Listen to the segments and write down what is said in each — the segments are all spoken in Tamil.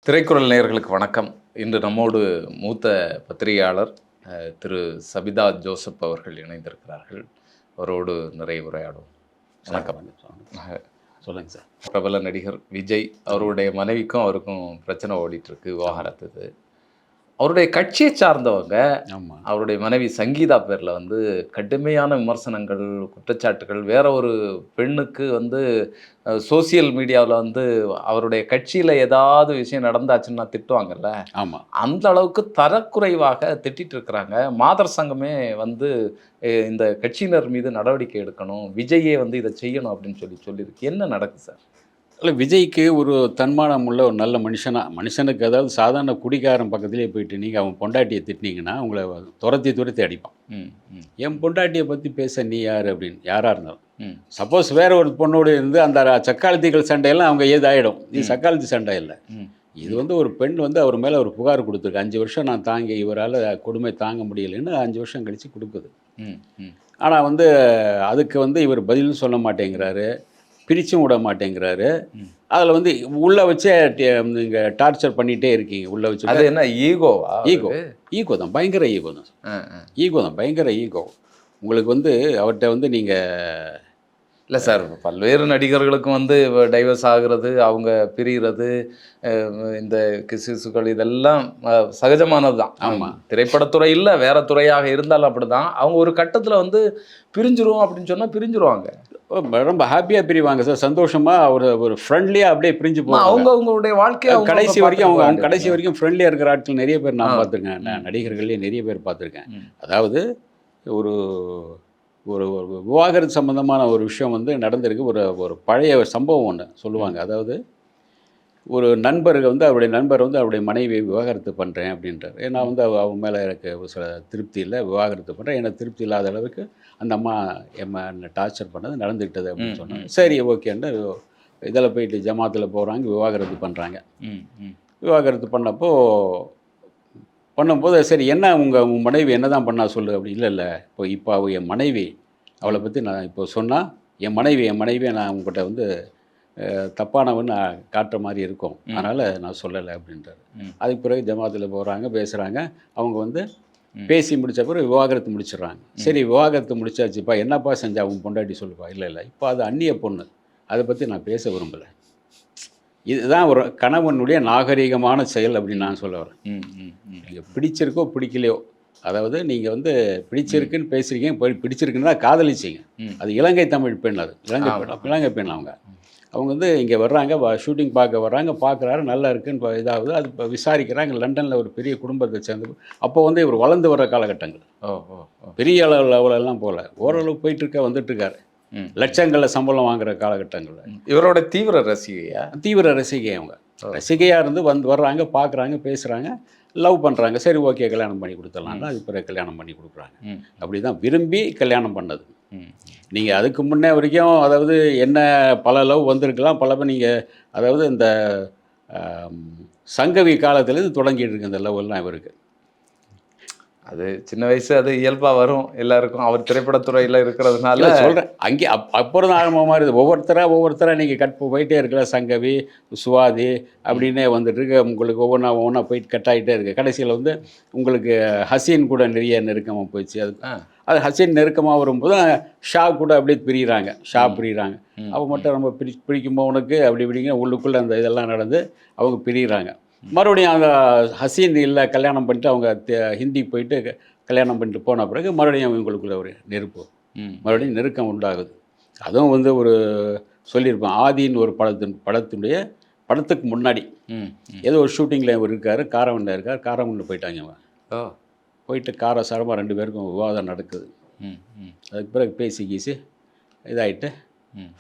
திரைக்குறள் நேயர்களுக்கு வணக்கம். இன்று நம்மோடு மூத்த பத்திரிகையாளர் திரு சபிதா ஜோசப் அவர்கள் இணைந்திருக்கிறார்கள். அவரோடு நிறைய உரையாடுவோம். வணக்கம். சொல்லுங்கள் சார். பிரபல நடிகர் விஜய் அவருடைய மனைவிக்கும் அவருக்கும் பிரச்சனை ஓடிட்டுருக்கு, விவாகரத்து. இது அவருடைய கட்சியை சார்ந்தவங்க அவருடைய மனைவி சங்கீதா பேரில் கடுமையான விமர்சனங்கள், குற்றச்சாட்டுகள், வேற ஒரு பெண்ணுக்கு சோசியல் மீடியாவில் அவருடைய கட்சியில் ஏதாவது விஷயம் நடந்தாச்சுன்னா திட்டுவாங்கல்ல, ஆமாம், அந்த அளவுக்கு தரக்குறைவாக திட்டிட்டு இருக்கிறாங்க. மாதர் சங்கமே இந்த கட்சியினர் மீது நடவடிக்கை எடுக்கணும், விஜயே இதை செய்யணும் அப்படின்னு சொல்லியிருக்கு. என்ன நடக்குது சார்? இல்லை, விஜய்க்கு ஒரு தன்மானம் உள்ள ஒரு நல்ல மனுஷனுக்கு, அதாவது சாதாரண குடிகாரன் பக்கத்துலேயே போயிட்டு நீங்கள் அவன் பொண்டாட்டியை திட்டினீங்கன்னா உங்களை துரத்தி அடிப்பான். என் பொண்டாட்டியை பற்றி பேச நீ யார் அப்படின்னு யாராக இருந்தாலும். சப்போஸ் வேற ஒரு பொண்ணோடு இருந்து அந்த சக்காலத்திகள் சண்டையெல்லாம் அவங்க ஏதாயிடும். இது சக்காலத்தி சண்டை இல்லை. இது ஒரு பெண் அவர் மேலே ஒரு புகார் கொடுத்துருக்கு. 5 வருஷம் நான் தாங்க, இவரால் கொடுமை தாங்க முடியலைன்னு 5 வருஷம் கழித்து கொடுக்குது. ஆனால் அதுக்கு இவர் பதிலும் சொல்ல மாட்டேங்கிறாரு, பிரிச்சும் விட மாட்டேங்கிறாரு. அதில் உள்ளே வச்சே நீங்கள் டார்ச்சர் பண்ணிகிட்டே இருக்கீங்க. உள்ளே வச்சு அது என்ன ஈகோவா? ஈகோ தான், பயங்கர ஈகோ தான், பயங்கர ஈகோ. உங்களுக்கு அவர்கிட்ட நீங்கள் இல்லை சார், பல்வேறு நடிகர்களுக்கும் டைவர்ஸ் ஆகிறது, அவங்க பிரிகிறது, இந்த கிசுகள் இதெல்லாம் சகஜமானது தான். ஆமாம், திரைப்படத்துறை இல்லை வேற துறையாக இருந்தாலும் அப்படி தான். அவங்க ஒரு கட்டத்தில் பிரிஞ்சிரும் அப்படின்னு சொன்னால் பிரிஞ்சிருவாங்க. ரொம்ப ஹாப்பியாக பிரிவாங்க சார், சந்தோஷமாக ஒரு ஃப்ரெண்ட்லியாக அப்படியே பிரிஞ்சு போவாங்க. அவங்களுடைய வாழ்க்கையை கடைசி வரைக்கும் அவங்க கடைசி வரைக்கும் ஃப்ரெண்ட்லியாக இருக்கிற ஆட்கள் நிறைய பேர் நான் பார்த்துருக்கேன். நான் நடிகர்கள்லேயே நிறைய பேர் பார்த்துருக்கேன். அதாவது ஒரு ஒரு விவாகரத்து சம்மந்தமான ஒரு விஷயம் நடந்திருக்கு. ஒரு பழைய சம்பவம் ஒன்று சொல்லுவாங்க. அதாவது ஒரு நண்பர் அவருடைய நண்பர் அவருடைய மனைவியை விவாகரத்து பண்ணுறேன் அப்படின்றார். ஏன்னா அவங்க மேலே எனக்கு சில திருப்தி இல்லை, விவாகரத்து பண்ணுறேன், எனக்கு திருப்தி இல்லாத அளவுக்கு அந்த அம்மா என்னை டார்ச்சர் பண்ணது நடந்துக்கிட்டது அப்படின்னு சொன்னாங்க. சரி, ஓகேன்னு இதில் போயிட்டு ஜமாத்தில் போகிறாங்க, விவாகரத்து பண்ணுறாங்க. விவாகரத்து பண்ணும்போது சரி, என்ன உங்கள் மனைவி என்ன தான் பண்ணா சொல்லு அப்படி. இல்லை இப்போ அவள் என் மனைவி, அவளை பற்றி நான் இப்போ சொன்னால் என் மனைவியை நான் உங்கள்கிட்ட தப்பானவன் நான் காட்டுற மாதிரி இருக்கும், அதனால் நான் சொல்லலை அப்படின்றாரு. அதுக்கு பிறகு ஜமாத்தில் போகிறாங்க, பேசுகிறாங்க. அவங்க பேசி முடித்த பிறகு விவாகரத்து முடிச்சிடுறாங்க. சரி, விவாகரத்து முடிச்சாச்சுப்பா, என்னப்பா செஞ்சா அவங்க பொண்டாட்டி சொல்லுப்பா. இல்லை இப்போ அது அந்நிய பொண்ணு, அதை பற்றி நான் பேச விரும்பலை. இதுதான் ஒரு கணவனுடைய நாகரிகமான செயல் அப்படின்னு நான் சொல்ல வரேன். நீங்கள் பிடிச்சிருக்கோ பிடிக்கலையோ, அதாவது நீங்கள் பிடிச்சிருக்குன்னு பேசுகிறீங்க, பிடிச்சிருக்குன்னு தான் காதலிச்சிங்க. அது இலங்கை தமிழ் பெண், அது இலங்கை பெண். அவங்க இங்கே வர்றாங்க, ஷூட்டிங் பார்க்க வர்றாங்க, பார்க்குறாரு, நல்லா இருக்குன்னு இதாவது அது இப்போ விசாரிக்கிறாங்க. லண்டனில் ஒரு பெரிய குடும்பத்தை சேர்ந்து, அப்போ இவர் வளர்ந்து வர்ற காலகட்டங்கள், பெரிய லெவலெல்லாம் போகல, ஓரளவு போயிட்டுருக்க வந்துட்டுருக்காரு. லட்சங்களில் சம்பளம் வாங்குகிற காலகட்டங்களில் இவரோட தீவிர ரசிகை அவங்க ரசிகையாக இருந்து வர்றாங்க, பார்க்குறாங்க, பேசுகிறாங்க, லவ் பண்ணுறாங்க. சரி, ஓகே, கல்யாணம் பண்ணி கொடுத்துடலாம்னா அது பிறகு கல்யாணம் பண்ணி கொடுக்குறாங்க. அப்படி தான் விரும்பி கல்யாணம் பண்ணது. நீங்கள் அதுக்கு முன்னே வரைக்கும் அதாவது என்ன பல லவ் வந்திருக்கலாம், பல நீங்கள் அதாவது இந்த சங்கவி காலத்துலேருந்து தொடங்கிட்டு இருக்கு இந்த லவ் எல்லாம் இவருக்கு. அது சின்ன வயசு, அது இயல்பாக வரும் எல்லாருக்கும். அவர் திரைப்படத்துறையில் இருக்கிறதுனால சொல்கிறேன். அங்கே அப்புறம் தான் ஆரம்பமாக இருக்குது. ஒவ்வொருத்தராக நீங்கள் போயிட்டே இருக்கல. சங்கவி, சுவாதி அப்படின்னே வந்துட்டுருக்கு. உங்களுக்கு ஒவ்வொன்றா போயிட்டு கட் ஆகிட்டே இருக்குது. கடைசியில் உங்களுக்கு ஹசீன் கூட நிறைய நெருக்கமாக போயிடுச்சு. அது ஹசீன் நெருக்கமாக வரும்போது ஷா கூட அப்படியே பிரிகிறாங்க. அவள் மட்டும் ரொம்ப பிடிக்கும்போது உனக்கு அப்படி இப்படிங்க உள்ளுக்குள்ளே அந்த இதெல்லாம் நடந்து அவங்க பிரிகிறாங்க. மறுபடியும் அந்த ஹசீன் இல்லை, கல்யாணம் பண்ணிட்டு அவங்க ஹிந்தி போயிட்டு கல்யாணம் பண்ணிட்டு போன பிறகு மறுபடியும் அவங்களுக்குள்ள ஒரு நெருப்பு, மறுபடியும் நெருக்கம் உண்டாகுது. அதுவும் ஒரு சொல்லியிருப்பேன், ஆதின்னு ஒரு படத்துக்கு முன்னாடி ஏதோ ஒரு ஷூட்டிங்கில் அவர் இருக்கார், காரவனில் இருக்கார். காரவனில் போயிட்டாங்க. அவங்க போயிட்டு சாரமாக 2 பேருக்கும் விவாதம் நடக்குது. அதுக்கு பிறகு பேசி இதாகிட்டு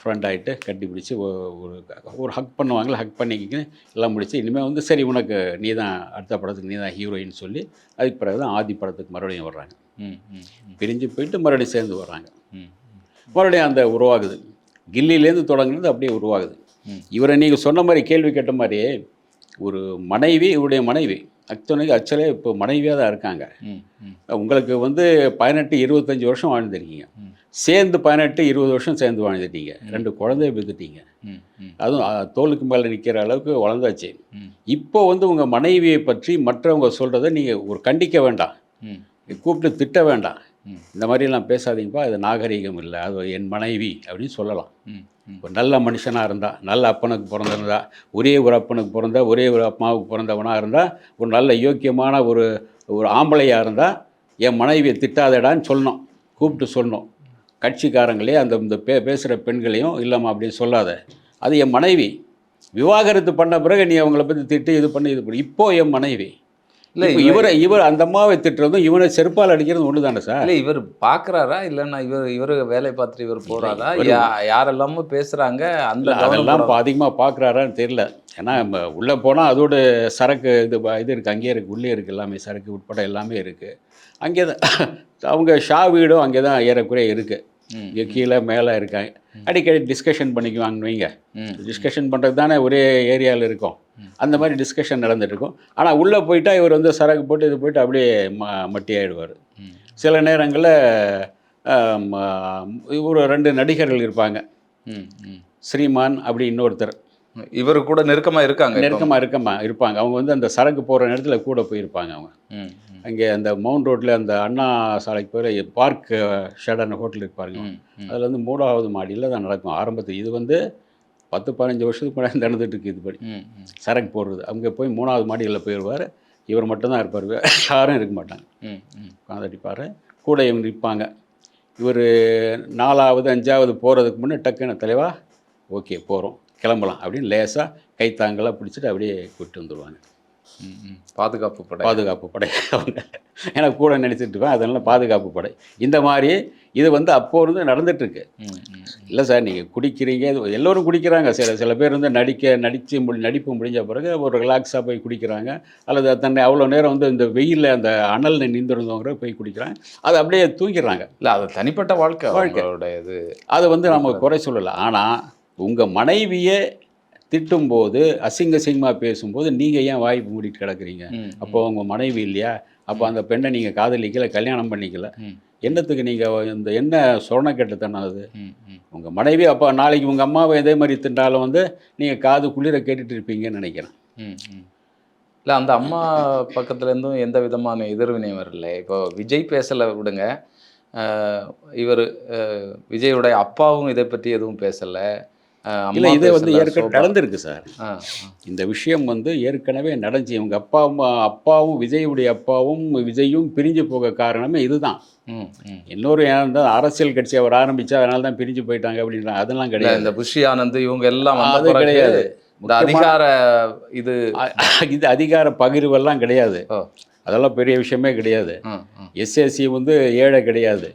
ஃப்ரெண்ட் ஆகிட்டு கட்டி பிடிச்சி ஒரு ஹக் பண்ணுவாங்களே, ஹக் பண்ணிக்கின்னு எல்லாம் முடிச்சு இனிமேல் சரி உனக்கு நீ தான் அடுத்த படத்துக்கு நீ தான் ஹீரோயின் சொல்லி அதுக்கு பிறகு தான் ஆதி படத்துக்கு மறுபடியும் வர்றாங்க. பிரிஞ்சு போயிட்டு மறுபடியும் சேர்ந்து வர்றாங்க. மறுபடியும் அந்த உருவாகுது. கில்லிலேருந்து தொடங்குறது அப்படியே உருவாகுது. இவரை நீங்கள் சொன்ன மாதிரி கேள்வி கேட்ட மாதிரி ஒரு மனைவி, இவருடைய மனைவி ஆக்சுவலே இப்போ மனைவியாக தான் இருக்காங்க. உங்களுக்கு 18-25 வருஷம் வாழ்ந்துருக்கீங்க. சேர்ந்து 18-20 வருஷம் சேர்ந்து வாழ்ந்துட்டீங்க. 2 குழந்தைய பெற்றுட்டீங்க. அதுவும் தோலுக்கு மேலே நிற்கிற அளவுக்கு வளர்ந்தாச்சு. இப்போ வந்து உங்கள் மனைவியை பற்றி மற்றவங்க சொல்கிறத நீங்கள் ஒரு கண்டிக்க வேண்டாம், கூப்பிட்டு திட்ட வேண்டாம். இந்த மாதிரிலாம் பேசாதீங்கப்பா, அது நாகரீகம் இல்லை, அது என் மனைவி அப்படின்னு சொல்லலாம். ஒரு நல்ல மனுஷனாக இருந்தால், நல்ல அப்பனுக்கு பிறந்திருந்தா, ஒரே ஒரு அப்பனுக்கு பிறந்த, ஒரே ஒரு அம்மாவுக்கு பிறந்தவனாக இருந்தால், ஒரு நல்ல யோக்கியமான ஒரு ஒரு ஆம்பளையாக இருந்தால், என் மனைவியை திட்டாதடான்னு சொல்லணும், கூப்பிட்டு சொல்லணும். கட்சிக்காரங்களே அந்த இந்த பேசுகிற பெண்களையும் இல்லைம்மா அப்படின்னு சொல்லாத, அது என் மனைவி. விவாகரத்து பண்ண பிறகு நீ அவங்கள பற்றி திட்டு இது பண்ணி இப்போ என் மனைவி. இல்லை இவர் அந்த அம்மாவை திட்டுறதும் இவனை செருப்பால் அடிக்கிறதும் ஒன்று தானே சார்? இல்லை இவர் பார்க்குறாரா இல்லைன்னா இவர் வேலை பார்த்துட்டு இவர் போகிறாரா, யாரெல்லாமோ பேசுகிறாங்க அந்த அதெல்லாம் இப்போ அதிகமாக பார்க்குறாரான்னு தெரியல. ஏன்னா உள்ளே போனால் அதோட சரக்கு இது இருக்குது, அங்கேயே இருக்குது, உள்ளே இருக்குது, எல்லாமே சரக்கு உட்பட எல்லாமே இருக்குது. அங்கே தான் அவங்க வீடும் அங்கே தான் ஏறக்குறைய இருக்குது. இங்கே கீழே மேலே இருக்காங்க. அடிக்கடி டிஸ்கஷன் பண்ணிக்குவாங்கன்னு வைங்க. டிஸ்கஷன் பண்ணுறது தானே ஒரே ஏரியாவில் இருக்கும். அந்த மாதிரி டிஸ்கஷன் நடந்துகிட்ருக்கும். ஆனால் உள்ளே போயிட்டா இவர் வந்து சரக்கு போட்டு இது போயிட்டு அப்படியே மட்டி ஆகிடுவார். சில நேரங்களில் ஒரு 2 நடிகர்கள் இருப்பாங்க, ஸ்ரீமான் அப்படி இன்னொருத்தர். இவர் கூட நெருக்கமாக இருப்பாங்க. அவங்க வந்து அந்த சரக்கு போகிற நேரத்தில் கூட போயிருப்பாங்க. அவங்க அங்கே அந்த மவுண்ட் ரோட்டில் அந்த அண்ணா சாலைக்கு போய் பார்க் ஷெடான ஹோட்டல் இருப்பாருங்க. அதில் வந்து 3வது மாடியில் தான் நடக்கும் ஆரம்பத்தில். இது வந்து 10-15 வருஷத்துக்கு முன்னாடி நடந்துகிட்ருக்கு. இதுபடி சரக்கு போடுறது. அவங்க போய் 3வது மாடியில் போயிடுவார். இவர் மட்டும்தான் இருப்பார், யாரும் இருக்க மாட்டாங்க. உட்காந்துட்டிப்பார், கூட இவங்க நிற்பாங்க. இவர் 4வது 5வது போகிறதுக்கு முன்னே டக்குன்னு தலைவா ஓகே போகிறோம் கிளம்பலாம் அப்படின்னு லேசாக கைத்தாங்களாக பிடிச்சிட்டு அப்படியே கூப்பிட்டு வந்துடுவாங்க. பாதுகாப்பு படை அவங்க. எனக்கு கூட நினச்சிட்டு இருப்பேன், அதனால் பாதுகாப்பு படை. இந்த மாதிரி இது வந்து அப்போ இருந்து நடந்துகிட்ருக்கு. இல்லை சார் நீங்கள் குடிக்கிறீங்க, எல்லோரும் குடிக்கிறாங்க. சில பேர் வந்து நடிப்பு முடிஞ்ச பிறகு ஒரு ரிலாக்ஸாக போய் குடிக்கிறாங்க. அல்லது தன்னை அவ்வளோ நேரம் வந்து இந்த வெயிலில் அந்த அனலில் நின்றுருந்தவங்க போய் குடிக்கிறாங்க. அது அப்படியே தூங்கிடுறாங்க. இல்லை அது தனிப்பட்ட வாழ்க்கை இது. அதை வந்து நம்ம குறை சொல்லலை. ஆனால் உங்கள் மனைவியை திட்டும்போது அசிங்கமாக பேசும்போது நீங்கள் ஏன் வாய்ப்பு மூடிட்டு கிடக்குறீங்க? அப்போ உங்கள் மனைவி இல்லையா? அப்போ அந்த பெண்ணை நீங்கள் காதலிக்கல, கல்யாணம் பண்ணிக்கல, என்னத்துக்கு நீங்கள் இந்த என்ன சொரணக்கெட்டுத்தனம் அது? உங்கள் மனைவி அப்போ நாளைக்கு உங்கள் அம்மாவை இதே மாதிரி திட்டாலும் வந்து நீங்கள் காது குளிர கேட்டுட்டு இருப்பீங்கன்னு நினைக்கிறேன். இல்லை அந்த அம்மா பக்கத்துலேருந்தும் எந்த விதமான எதிர்வினையும் வரல. இப்போ விஜய் பேசலை விடுங்க, இவர் விஜயோடைய அப்பாவும் இதை பற்றி எதுவும் பேசலை. இல்லை இதே வந்து ஏற்கனவே நடந்திருக்கு சார். இந்த விஷயம் வந்து ஏற்கனவே நடந்துச்சு. இவங்க அப்பாவும் விஜயுடைய அப்பாவும் விஜயும் பிரிஞ்சு போக காரணமே இதுதான். இன்னொரு ஏன்னா அரசியல் கட்சி அவர் ஆரம்பித்தா அதனால தான் பிரிஞ்சு போயிட்டாங்க அப்படின்றாங்க. அதெல்லாம் கிடையாது. இந்த புஷி ஆனந்த் இவங்க எல்லாம் அது கிடையாது. இது அதிகார பகிர்வெல்லாம் கிடையாது. அதெல்லாம் பெரிய விஷயமே கிடையாது. எஸ்எஸ்சி வந்து ஏழை கிடையாது.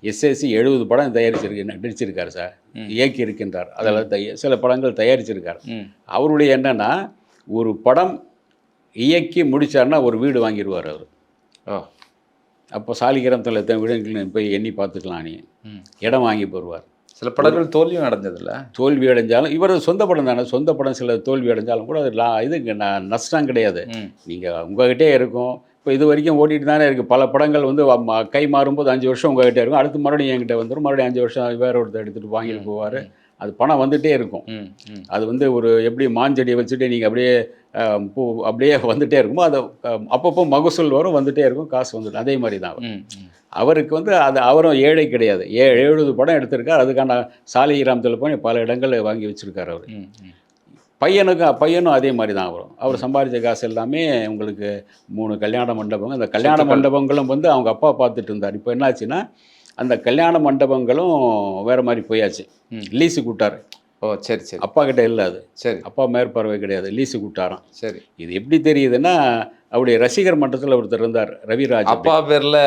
எஸ்எஸ்சி 70 படம் நடிச்சிருக்காரு சார், இயக்கி இருக்கின்றார். அதில் சில படங்கள் தயாரிச்சிருக்கார். அவருடைய என்னன்னா ஒரு படம் இயக்கி முடித்தார்னா ஒரு வீடு வாங்கிடுவார் அவர். அப்போ சாலிகிராமத்தில் எத்தனை வீடுகள் போய் எண்ணி பார்த்துக்கலாம். நீ இடம் வாங்கி போடுவார். சில படங்கள் தோல்வியும் அடைஞ்சதில்ல. தோல்வி அடைஞ்சாலும் இவர் சொந்த படம் தானே, சொந்த படம் சில தோல்வி அடைஞ்சாலும் கூட அது இது நஷ்டம் கிடையாது. நீங்கள் உங்கள்கிட்டே இருக்கும். இப்போ இது வரைக்கும் ஓட்டிகிட்டு தானே இருக்குது. பல படங்கள் வந்து கை மாறும்போது 5 வருஷம் உங்கள்கிட்ட இருக்கும், அடுத்து மறுபடியும் என்கிட்ட வந்துடும், மறுபடியும் 5 வருஷம் வேற ஒருத்தர் எடுத்துகிட்டு வாங்கிட்டு போவார். அது பணம் வந்துகிட்டே இருக்கும். அது வந்து ஒரு எப்படி மாஞ்செடியை வச்சுட்டு நீங்கள் அப்படியே பூ அப்படியே வந்துகிட்டே இருக்குமோ, அது அப்பப்போ மகசூல் வரும், வந்துகிட்டே இருக்கும், காசு வந்துடும். அதே மாதிரி தான் அவருக்கு வந்து அது அவரும் ஏழை கிடையாது. 70 படம் எடுத்திருக்கார். அதுக்கான சாலிகிராமத்தில் போய் பல இடங்களில் வாங்கி வச்சுருக்கார் அவர். பையனும் அதே மாதிரி தான் வரும். அவர் சம்பாதிச்ச காசு எல்லாமே உங்களுக்கு 3 கல்யாண மண்டபங்கள். அந்த கல்யாண மண்டபங்களும் வந்து அவங்க அப்பா பார்த்துட்டு இருந்தார். இப்போ என்னாச்சுன்னா அந்த கல்யாண மண்டபங்களும் வேறு மாதிரி போயாச்சு. லீஸு கூட்டார். சரி சரி. அப்பா கிட்ட இல்லை அது. சரி. அப்பா மேற்பார்வை கிடையாது, லீஸு கூட்டாராம். சரி. இது எப்படி தெரியுதுன்னா அவருடைய ரசிகர் மன்றத்தில் ஒருத்தர் இருந்தார், ரவிராஜ். அப்பா பேரில்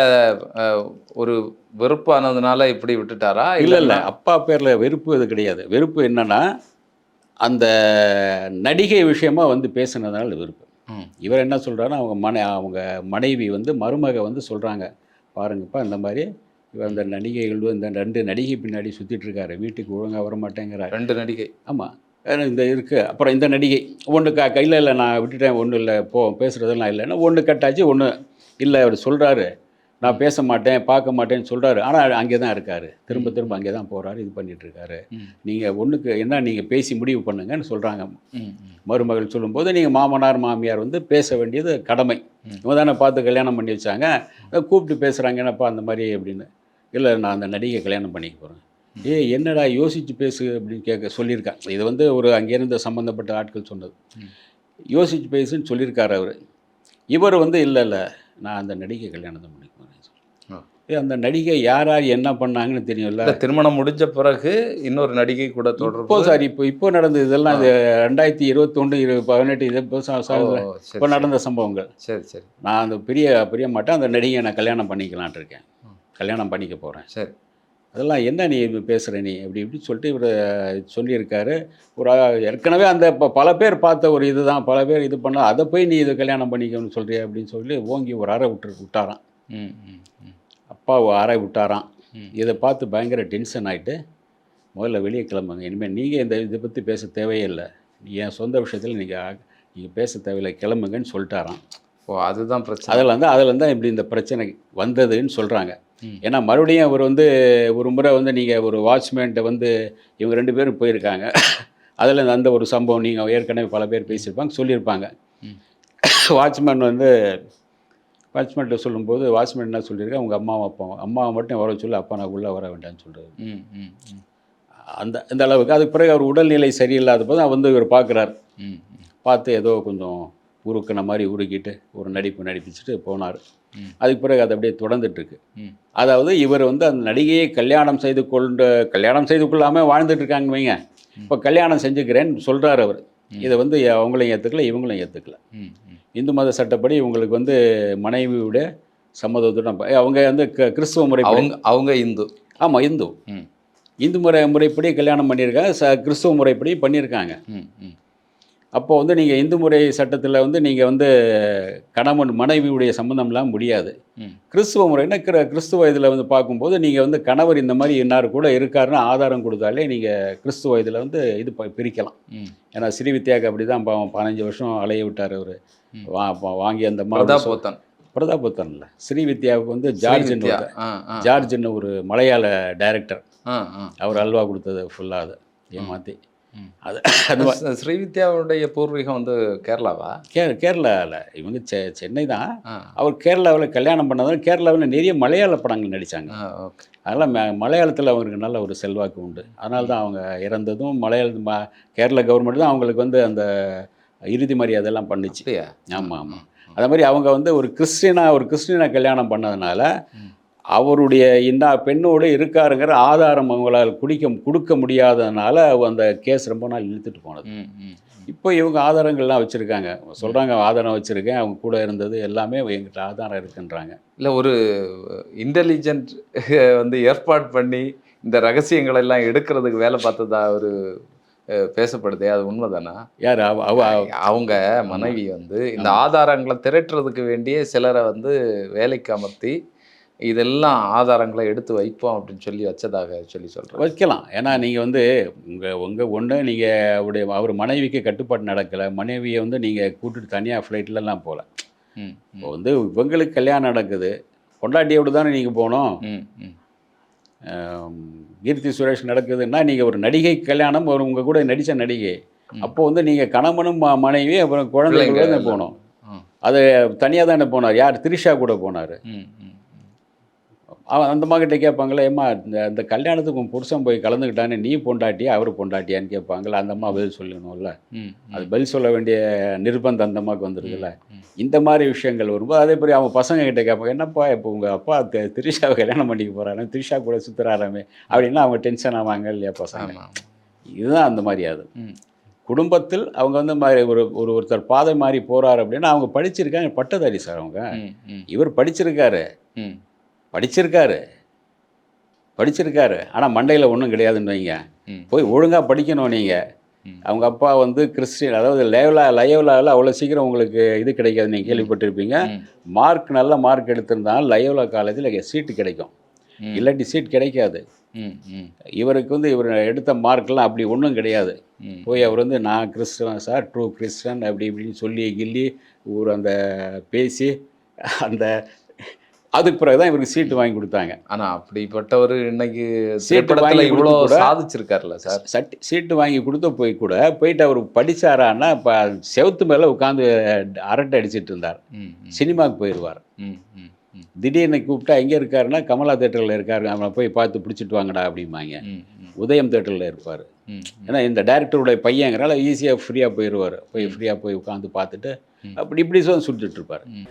ஒரு வெறுப்பு ஆனதுனால இப்படி விட்டுட்டாரா? இல்லை அப்பா பேரில் வெறுப்பு இது கிடையாது. வெறுப்பு என்னன்னா அந்த நடிகை விஷயமா வந்து பேசுனதுனால விருப்பம். இவர் என்ன சொல்கிறாருன்னா அவங்க மனைவி வந்து மருமக வந்து சொல்கிறாங்க, பாருங்கப்பா இந்த மாதிரி இவர் அந்த நடிகைகள் இந்த 2 நடிகை பின்னாடி சுற்றிட்டு இருக்காரு, வீட்டுக்கு ஒழுங்காக வர மாட்டேங்கிறார். 2 நடிகை? ஆமாம், இந்த இருக்குது. அப்புறம் இந்த நடிகை ஒன்று கையில் இல்லை, நான் விட்டுட்டேன், ஒன்றும் இல்லை, பேசுகிறதெல்லாம் இல்லைன்னா ஒன்று கட்டாச்சு, ஒன்று இல்லை அவர் சொல்கிறாரு. நான் பேச மாட்டேன் பார்க்க மாட்டேன்னு சொல்கிறாரு. ஆனால் அங்கே தான் இருக்கார், திரும்ப திரும்ப அங்கே தான் போகிறாரு, இது பண்ணிகிட்ருக்காரு. நீங்கள் ஒன்றுக்கு என்ன நீங்கள் பேசி முடிவு பண்ணுங்கன்னு சொல்கிறாங்க. மருமகள் சொல்லும்போது நீங்கள் மாமனார் மாமியார் வந்து பேச வேண்டியது கடமை. இவங்க தானே பார்த்து கல்யாணம் பண்ணி வச்சாங்க, கூப்பிட்டு பேசுகிறாங்க என்னப்பா அந்த மாதிரி அப்படின்னு. இல்லை நான் அந்த நடிகை கல்யாணம் பண்ணிக்க போகிறேன். என்னடா யோசித்து பேசு அப்படின்னு சொல்லியிருக்கேன். இது வந்து ஒரு அங்கேருந்து சம்மந்தப்பட்ட ஆட்கள் சொன்னது. யோசித்து பேசுன்னு சொல்லியிருக்காரு அவர். இவர் வந்து இல்லை நான் அந்த நடிகை கல்யாணத்தை பண்ணிக்க போகிறேன். அந்த நடிகை யார் யார் என்ன பண்ணாங்கன்னு தெரியும்ல. திருமணம் முடிஞ்ச பிறகு இன்னொரு நடிகை கூட தொடர்பு சார் இப்போ நடந்தது இதெல்லாம் இது 2021 18 இது இப்போ நடந்த சம்பவங்கள். சரி சரி. நான் அந்த பிரிய மாட்டேன், அந்த நடிகை நான் கல்யாணம் பண்ணிக்கலான் இருக்கேன், கல்யாணம் பண்ணிக்க போகிறேன். சரி, அதெல்லாம் என்ன நீ பேசுகிற நீ அப்படி இப்படி சொல்லிட்டு இவர் சொல்லியிருக்காரு. ஒரு ஏற்கனவே அந்த இப்போ பல பேர் பார்த்த ஒரு இது தான், பல பேர் இது பண்ணால் அதை போய் நீ இது கல்யாணம் பண்ணிக்கணும்னு சொல்கிறிய அப்படின்னு சொல்லி ஓங்கி ஒரு அறை விட்டாராம். அப்பா அறை விட்டாராம். இதை பார்த்து பயங்கர டென்ஷன் ஆகிட்டு முதல்ல வெளியே கிளம்புங்க, இனிமேல் நீங்கள் இதை பற்றி பேச தேவையே இல்லை, என் சொந்த விஷயத்தில் நீங்கள் பேச தேவையில்லை, கிளம்புங்கன்னு சொல்லிட்டாராம். அதுதான் பிரச்சனை. அதில் தான் இப்படி இந்த பிரச்சனை வந்ததுன்னு சொல்கிறாங்க. ஏன்னா மறுபடியும் அவர் வந்து ஒரு முறை வந்து நீங்கள் ஒரு வாட்ச்மேன்ட்ட வந்து இவங்க 2 பேரும் போயிருக்காங்க. அதில் அந்த ஒரு சம்பவம் நீங்கள் ஏற்கனவே பல பேர் பேசியிருப்பாங்க, சொல்லியிருப்பாங்க. வாட்ச்மேன்ட்ட சொல்லும்போது வாட்ச்மேன் என்ன சொல்லியிருக்கேன், உங்கள் அம்மாவை மட்டும் வர சொல்லி, அப்பா நான் உள்ளே வர வேண்டாம்னு சொல்கிறது. இந்த அளவுக்கு. அதுக்கு பிறகு அவர் உடல்நிலை சரியில்லாத போது வந்து இவர் பார்க்குறார். பார்த்து ஏதோ கொஞ்சம் உருக்கின மாதிரி உருக்கிட்டு ஒரு நடிப்பிச்சுட்டு போனார். அதுக்கு பிறகு அது அப்படியே தொடர்ந்துட்டுருக்கு. அதாவது இவர் வந்து அந்த நடிகையை கல்யாணம் செய்து கொள்ளாமல் வாழ்ந்துட்டுருக்காங்க வைங்க. இப்போ கல்யாணம் செஞ்சுக்கிறேன்னு சொல்கிறார் அவர். இதை வந்து அவங்களையும் ஏற்றுக்கல, இவங்களும் ஏற்றுக்கல. இந்து மத சட்டப்படி இவங்களுக்கு வந்து மனைவியோட சம்மதத்துடன் அவங்க வந்து கிறிஸ்துவ முறை, அவங்க இந்து. ஆமாம், இந்து முறைப்படி கல்யாணம் பண்ணியிருக்காங்க, கிறிஸ்துவ முறைப்படி பண்ணியிருக்காங்க. அப்போது வந்து நீங்கள் இந்து முறை சட்டத்தில் வந்து நீங்கள் வந்து கணவன் மனைவியுடைய சம்மந்தம்லாம் முடியாது. கிறிஸ்துவ முறைன்னா கிறிஸ்துவ இதில் வந்து பார்க்கும்போது நீங்கள் வந்து கணவர் இந்த மாதிரி இன்னார் கூட இருக்காருன்னு ஆதாரம் கொடுத்தாலே நீங்கள் கிறிஸ்துவ இதில் வந்து இது பிரிக்கலாம். ஏன்னா ஸ்ரீவித்யாவுக்கு அப்படி தான் 15 வருஷம் அலைய விட்டார் அவர். வாங்கி அந்த பிரதாபோத்தன் இல்லை, ஸ்ரீவித்யாவுக்கு வந்து ஜார்ஜ்னு ஒரு மலையாள டைரக்டர், அவர் அல்வா கொடுத்தது ஃபுல்லாக அதை ஏமாற்றி. அது ஸ்ரீவித்யாவுடைய பூர்வீகம் வந்து கேரளாவா? கேரளாவில் இவங்க சென்னை தான். அவர் கேரளாவில் கல்யாணம் பண்ணதான். கேரளாவில் நிறைய மலையாள படங்கள் நடித்தாங்க. அதெல்லாம் மலையாளத்தில் அவங்களுக்கு நல்ல ஒரு செல்வாக்கு உண்டு. அதனால தான் அவங்க இறந்ததும் கேரளா கவர்மெண்ட் தான் அவங்களுக்கு வந்து அந்த இறுதி மரியாதையெல்லாம் பண்ணிச்சு. ஆமாம். அதே மாதிரி அவங்க வந்து ஒரு கிறிஸ்டினை கல்யாணம் பண்ணதுனால அவருடைய பெண்ணோடு இருக்காருங்கிற ஆதாரம் அவங்களால் கொடுக்க முடியாததுனால அந்த கேஸ் ரொம்ப நாள் இழுத்துட்டு போனது. இப்போ இவங்க ஆதாரங்கள்லாம் வச்சுருக்காங்க, சொல்கிறாங்க ஆதாரம் வச்சுருக்கேன், அவங்க கூட இருந்தது எல்லாமே எங்கிட்ட ஆதாரம் இருக்குன்றாங்க. இல்லை, ஒரு இன்டெலிஜென்ட் வந்து ஏற்பாடு பண்ணி இந்த ரகசியங்கள் எல்லாம் எடுக்கிறதுக்கு வேலை பார்த்ததா ஒரு பேசப்படுதே, அது உண்மைதானா? யார் அவங்க மனைவி வந்து இந்த ஆதாரங்களை திரட்டுறதுக்கு வேண்டிய சிலரை வந்து வேலைக்கு அமர்த்தி இதெல்லாம் ஆதாரங்களை எடுத்து வைப்போம் அப்படின்னு சொல்லி வச்சதாக சொல்கிறேன். வைக்கலாம். ஏன்னா நீங்கள் வந்து ஒன்று நீங்கள் அவர் மனைவிக்கு கட்டுப்பாடு நடக்கலை, மனைவியை வந்து நீங்கள் கூட்டிட்டு தனியாக ஃப்ளைட்லலாம் போகல. இப்போ வந்து இவங்களுக்கு கல்யாணம் நடக்குது, பொண்டாட்டியோடு தானே நீங்கள் போகணும். கீர்த்தி சுரேஷ் நடக்குதுன்னா நீங்கள் ஒரு நடிகை கல்யாணம், உங்கள் கூட நடித்த நடிகை, அப்போது வந்து நீங்கள் கணவனும் மனைவி அப்புறம் குழந்தைங்களோட போகணும். அது தனியாக தானே போனார். யார்? திரிஷா கூட போனார். அவன் அந்த மகிட்ட கேட்பாங்களே, ஏம்மா இந்த கல்யாணத்துக்கு உன் புருஷன் போய் கலந்துக்கிட்டானே, நீ பொண்டாட்டியா அவர் பொண்டாட்டியான்னு கேட்பாங்களா? அந்த அம்மா பதில் சொல்லணும்ல. அது பதில் சொல்ல வேண்டிய நிர்பந்தம் அந்த அம்மாவுக்கு வந்துருக்குல்ல. இந்த மாதிரி விஷயங்கள் வரும்போது அதே மாதிரி அவங்க பசங்க கிட்ட கேட்பாங்க, என்னப்பா இப்போ உங்கள் அப்பா திரிஷாவை கல்யாணம் பண்ணிக்க போகிறாரு, திரிஷா கூட சுற்றுறாராமே அப்படின்னா அவங்க டென்ஷன் ஆவாங்க இல்லையா பசங்க. இதுதான் அந்த மாதிரி. அது குடும்பத்தில் அவங்க வந்து மாதிரி ஒருத்தர் பாதை மாதிரி போகிறாரு அப்படின்னா அவங்க படிச்சிருக்காங்க, பட்டதாரி சார் அவங்க. இவர் படிச்சிருக்காரு ஆனால் மண்டையில் ஒன்றும் கிடையாதுன்னு வைங்க. போய் ஒழுங்காக படிக்கணும் நீங்கள். அவங்க அப்பா வந்து கிறிஸ்டின், அதாவது லயோலாவில் அவ்வளோ சீக்கிரம் உங்களுக்கு இது கிடைக்காது, நீங்கள் கேள்விப்பட்டிருப்பீங்க. நல்ல மார்க் எடுத்திருந்தாலும் லயோலா காலேஜில் சீட்டு கிடைக்கும், இல்லாட்டி சீட் கிடைக்காது. இவருக்கு வந்து இவர் எடுத்த மார்க்கெலாம் அப்படி ஒன்றும் கிடையாது. போய் அவர் வந்து நான் கிறிஸ்டன் சார், ட்ரூ கிறிஸ்டன் அப்படி இப்படின்னு சொல்லி கில்லி அந்த பேசி அந்த அதுக்கு பிறகு தான் இவருக்கு சீட்டு வாங்கி கொடுத்தாங்க. ஆனா அப்படிப்பட்டவர் இன்னைக்கு சீட்டு திரைப்படத்துல வாங்கி இவ்வளோ கொடுத்து கூட சாதிச்சிருக்காருல்ல சார். சீட்டு வாங்கி கொடுத்த போயிட்டு அவர் படிச்சாரான்னா இப்போ செவுத்து மேலே உட்காந்து அரட்டை அடிச்சிட்டு இருந்தார். ம், சினிமாவுக்கு போயிடுவார். ம், ம், ம், திடீர்னு கூப்பிட்டா எங்கே இருக்காருன்னா கமலா தேட்டரில் இருக்காரு, அவனை போய் பார்த்து பிடிச்சிட்டு வாங்கடா அப்படிம்பாங்க. ம், ம், உதயம் தேட்டரில் இருப்பார். ம், ஏன்னா இந்த டைரக்டருடைய பையங்கிறனால ஈஸியாக ஃப்ரீயாக போயிடுவார். போய் ஃப்ரீயாக போய் உட்காந்து பார்த்துட்டு அப்படி இப்படி சுட்டுட்டு இருப்பார். ம்.